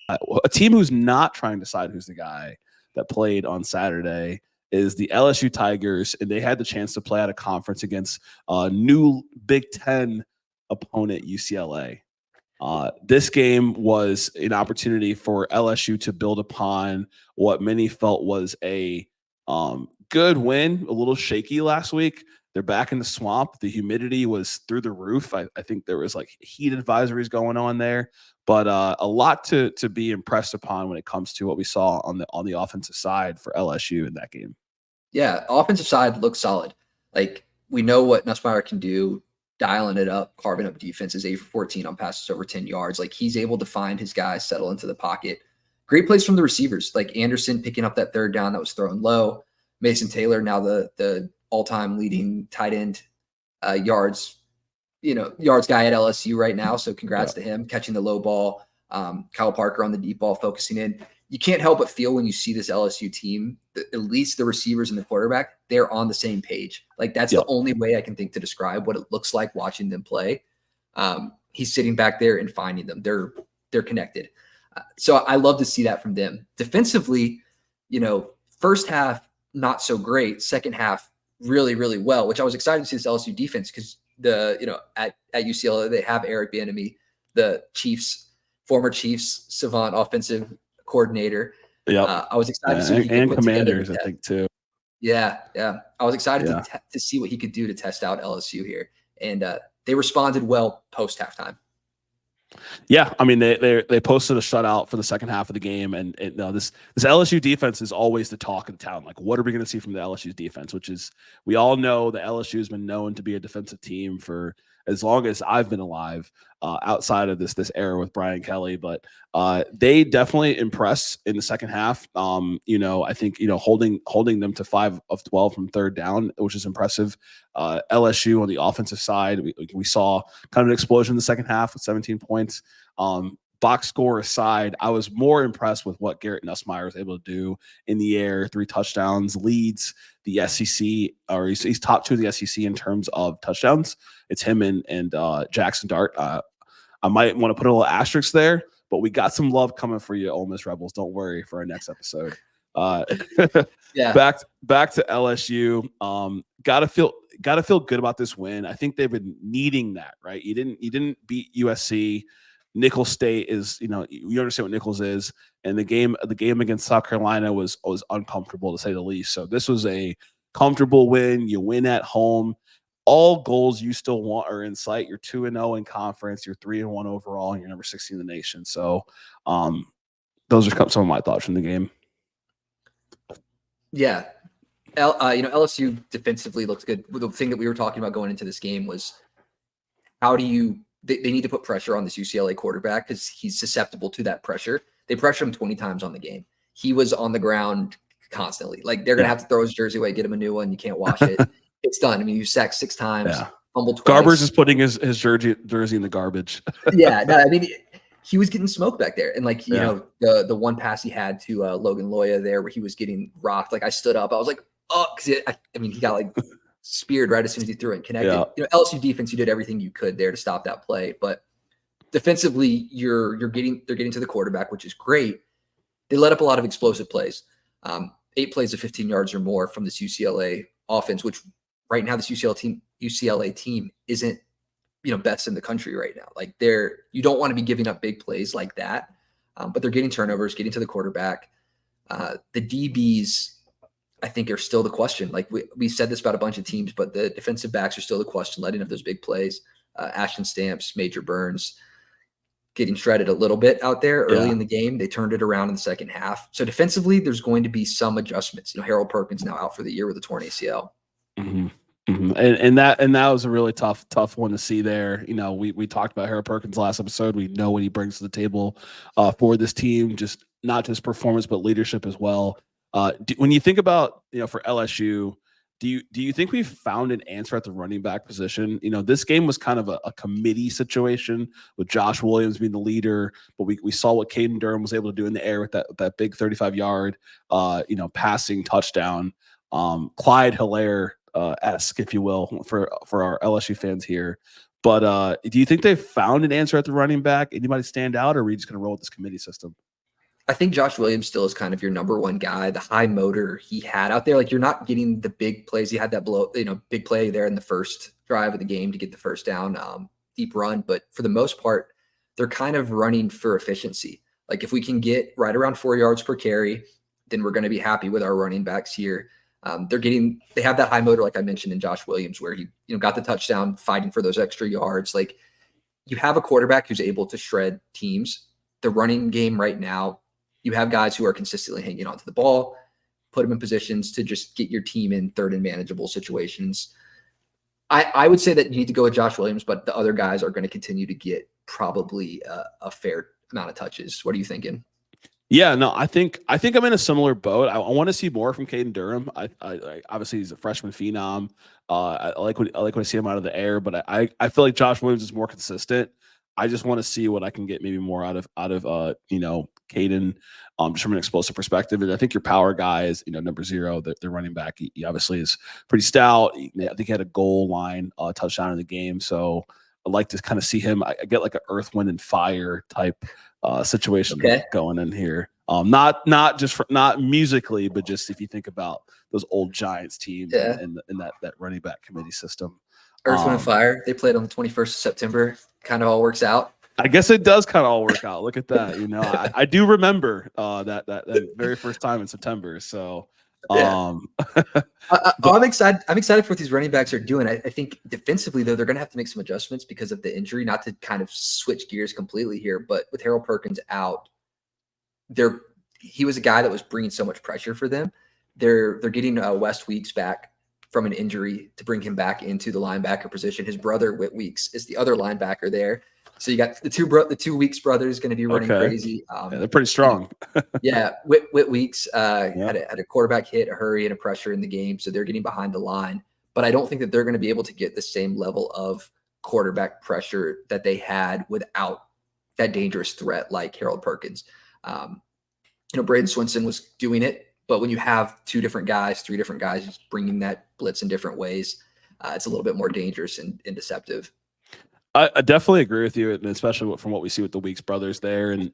A team who's not trying to decide who's the guy that played on Saturday is the LSU Tigers, and they had the chance to play at a conference against a new Big Ten opponent, UCLA. This game was an opportunity for LSU to build upon what many felt was a good win, a little shaky last week. They're back in the swamp. The humidity was through the roof. I think there was like heat advisories going on there, but a lot to be impressed upon when it comes to what we saw on the offensive side for LSU in that game. Yeah, offensive side looks solid. Like, we know what Nussmeier can do, dialing it up, carving up defenses, 8 for 14 on passes over 10 yards. Like, he's able to find his guys, settle into the pocket. Great plays from the receivers, like Anderson picking up that third down that was thrown low. Mason Taylor, now the all-time leading tight end yards guy at LSU right now. So congrats to him, catching the low ball. Kyle Parker on the deep ball, focusing in. You can't help but feel when you see this LSU team, at least the receivers and the quarterback, they're on the same page. Like, that's the only way I can think to describe what it looks like watching them play. He's sitting back there and finding them. They're connected. So I love to see that from them. Defensively, first half, not so great. Second half, really, really well, which I was excited to see this LSU defense because at UCLA, they have Eric Bieniemy, the former Chiefs savant offensive coordinator. Yeah, I was excited to see what he and could put Commanders, together. I think, too. Yeah. I was excited to see what he could do to test out LSU here, and they responded well post halftime. Yeah, I mean they posted a shutout for the second half of the game, and this LSU defense is always the talk of the town. Like, what are we going to see from the LSU defense? Which is, we all know the LSU has been known to be a defensive team for as long as I've been alive, outside of this era with Brian Kelly. But they definitely impressed in the second half. I think holding them to 5 of 12 from third down, which is impressive. LSU on the offensive side, we saw kind of an explosion in the second half with 17 points. Box score aside, I was more impressed with what Garrett Nussmeier was able to do in the air. 3 touchdowns, leads the SEC, or he's top 2 of the SEC in terms of touchdowns. It's him and Jackson Dart. I might want to put a little asterisk there, but we got some love coming for you, Ole Miss Rebels. Don't worry for our next episode. Yeah. Back to LSU. Gotta feel good about this win. I think they've been needing that, right? You didn't beat USC. Nicholls State is, you understand what Nicholls is, and the game against South Carolina was uncomfortable, to say the least. So this was a comfortable win. You win at home. All goals you still want are in sight. You're 2-0 in conference. You're 3-1 overall, and you're number 16 in the nation. So those are some of my thoughts from the game. Yeah. LSU defensively looks good. The thing that we were talking about going into this game was they need to put pressure on this UCLA quarterback because he's susceptible to that pressure. They pressured him 20 times on the game. He was on the ground constantly. Like, they're going to have to throw his jersey away, get him a new one. You can't wash it. It's done. I mean, you sacked 6 times, fumbled twice. Garbers is putting his jersey in the garbage. Yeah. No, I mean, he was getting smoked back there. And the one pass he had to Logan Loya there where he was getting rocked. Like, I stood up. I was like, oh, because he got like speared right as soon as he threw it and connected. Yeah. LSU defense, you did everything you could there to stop that play. But defensively, they're getting to the quarterback, which is great. They let up a lot of explosive plays. 8 plays of 15 yards or more from this UCLA offense, which right now this UCLA team isn't, best in the country right now. Like, you don't want to be giving up big plays like that. But they're getting turnovers, getting to the quarterback. The DBs, I think, are still the question. Like, we said this about a bunch of teams, but the defensive backs are still the question, letting up those big plays. Ashton Stamps, Major Burns, getting shredded a little bit out there early in the game. They turned it around in the second half. So defensively, there's going to be some adjustments. Harold Perkins now out for the year with a torn ACL. Mm-hmm. Mm-hmm. And that was a really tough one to see there. We talked about Harold Perkins last episode. We know what he brings to the table for this team, just not just performance, but leadership as well. When you think about, for LSU, do you think we've found an answer at the running back position? This game was kind of a committee situation with Josh Williams being the leader, but we saw what Caden Durham was able to do in the air with that big 35-yard, passing touchdown. Clyde Hilaire-esque, if you will, for our LSU fans here. But do you think they've found an answer at the running back? Anybody stand out, or are we just going to roll with this committee system? I think Josh Williams still is kind of your number one guy. The high motor he had out there, like you're not getting the big plays. He had that big play there in the first drive of the game to get the first down, deep run. But for the most part, they're kind of running for efficiency. Like if we can get right around 4 yards per carry, then we're going to be happy with our running backs here. They have that high motor, like I mentioned in Josh Williams, where he got the touchdown, fighting for those extra yards. Like you have a quarterback who's able to shred teams. The running game right now, you have guys who are consistently hanging onto the ball, put them in positions to just get your team in third and manageable situations. I would say that you need to go with Josh Williams, but the other guys are going to continue to get probably a fair amount of touches. What are you thinking? Yeah, no, I think I'm in a similar boat. I want to see more from Caden Durham. I obviously he's a freshman phenom. I like when I see him out of the air, but I feel like Josh Williams is more consistent. I just want to see what I can get maybe more out of Caden, just from an explosive perspective. And I think your power guy is number 0, the running back. He obviously is pretty stout. I think he had a goal line touchdown in the game, so I'd like to kind of see him. I get like an Earth, Wind, and Fire type situation going in here. Not musically, but just if you think about those old Giants teams and that running back committee system. Earth, Wind, and Fire. They played on the 21st of September. Kind of all works out. I guess it does kind of all work out. Look at that. I do remember that very first time in September. So I'm excited. I'm excited for what these running backs are doing. I think defensively, though, they're going to have to make some adjustments because of the injury, not to kind of switch gears completely here. But with Harold Perkins out, he was a guy that was bringing so much pressure for them. They're getting West Weeks back from an injury to bring him back into the linebacker position. His brother, Whit Weeks, is the other linebacker there. So you got the two Weeks brothers going to be running crazy. They're pretty strong. Whit Weeks had a quarterback hit, a hurry, and a pressure in the game, so they're getting behind the line. But I don't think that they're going to be able to get the same level of quarterback pressure that they had without that dangerous threat like Harold Perkins. Braden Swinson was doing it, but when you have 2 different guys, 3 different guys just bringing that blitz in different ways, it's a little bit more dangerous and deceptive. I definitely agree with you, and especially from what we see with the Weeks brothers there, and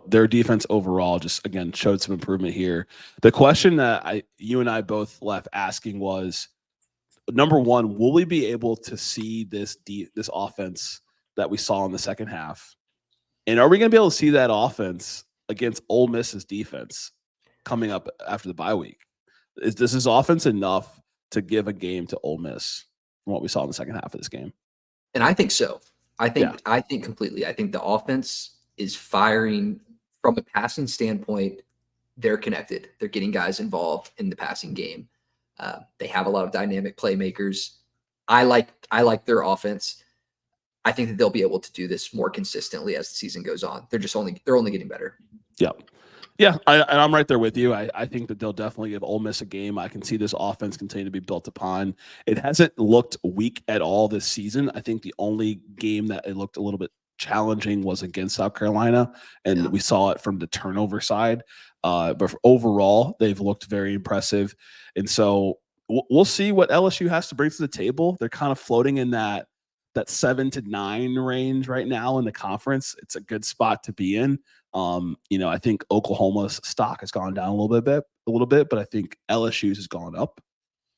their defense overall just again showed some improvement here. The question that you and I both left asking was, number one, will we be able to see this offense that we saw in the second half, and are we going to be able to see that offense against Ole Miss's defense coming up after the bye week? Is this offense enough to give a game to Ole Miss from what we saw in the second half of this game? And I think so. I think completely. I think the offense is firing from a passing standpoint. They're connected. They're getting guys involved in the passing game. They have a lot of dynamic playmakers. I like their offense. I think that they'll be able to do this more consistently as the season goes on. They're only getting better. Yeah, I'm right there with you. I think that they'll definitely give Ole Miss a game. I can see this offense continue to be built upon. It hasn't looked weak at all this season. I think the only game that it looked a little bit challenging was against South Carolina, and we saw it from the turnover side. But overall, they've looked very impressive. And so we'll see what LSU has to bring to the table. They're kind of floating in that 7 to 9 range right now in the conference. It's a good spot to be in. I think Oklahoma's stock has gone down a little bit, but I think LSU's has gone up.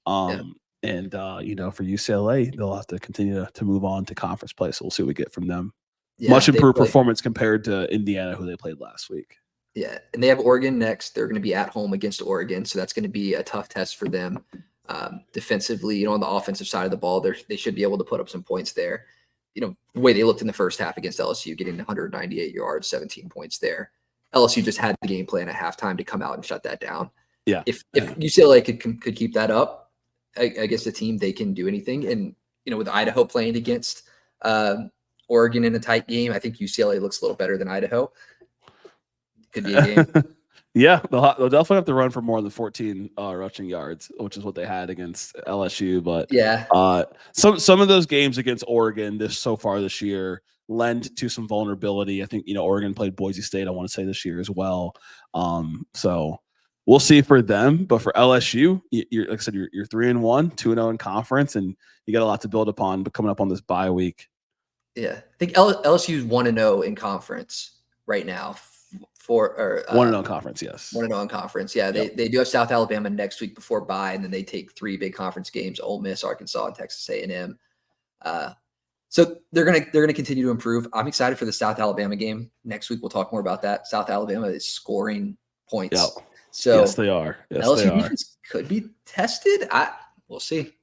And for UCLA, they'll have to continue to move on to conference play. So we'll see what we get from them. Much improved performance compared to Indiana, who they played last week. Yeah, and they have Oregon next. They're going to be at home against Oregon, so that's going to be a tough test for them. Defensively, on the offensive side of the ball, they should be able to put up some points there. The way they looked in the first half against LSU, getting 198 yards, 17 points there. LSU just had the game plan at halftime to come out and shut that down. Yeah. If UCLA could keep that up against a team, they can do anything. And, with Idaho playing against Oregon in a tight game, I think UCLA looks a little better than Idaho. Could be a game. Yeah, they'll definitely have to run for more than 14 rushing yards, which is what they had against LSU. But some of those games against Oregon so far this year lend to some vulnerability. I think Oregon played Boise State, I want to say, this year as well. So we'll see for them. But for LSU, like I said, you're 3-1, 2-0 in conference, and you got a lot to build upon. But coming up on this bye week, I think LSU is 1-0 in conference right now. One and on conference, yes. 1-0 in conference. Yeah, they do have South Alabama next week before bye, and then they take 3 big conference games: Ole Miss, Arkansas, and Texas A&M. So they're gonna continue to improve. I'm excited for the South Alabama game next week. We'll talk more about that. South Alabama is scoring points. Yep. So yes, they are. Yes, LSU they are. defense could be tested. We'll see.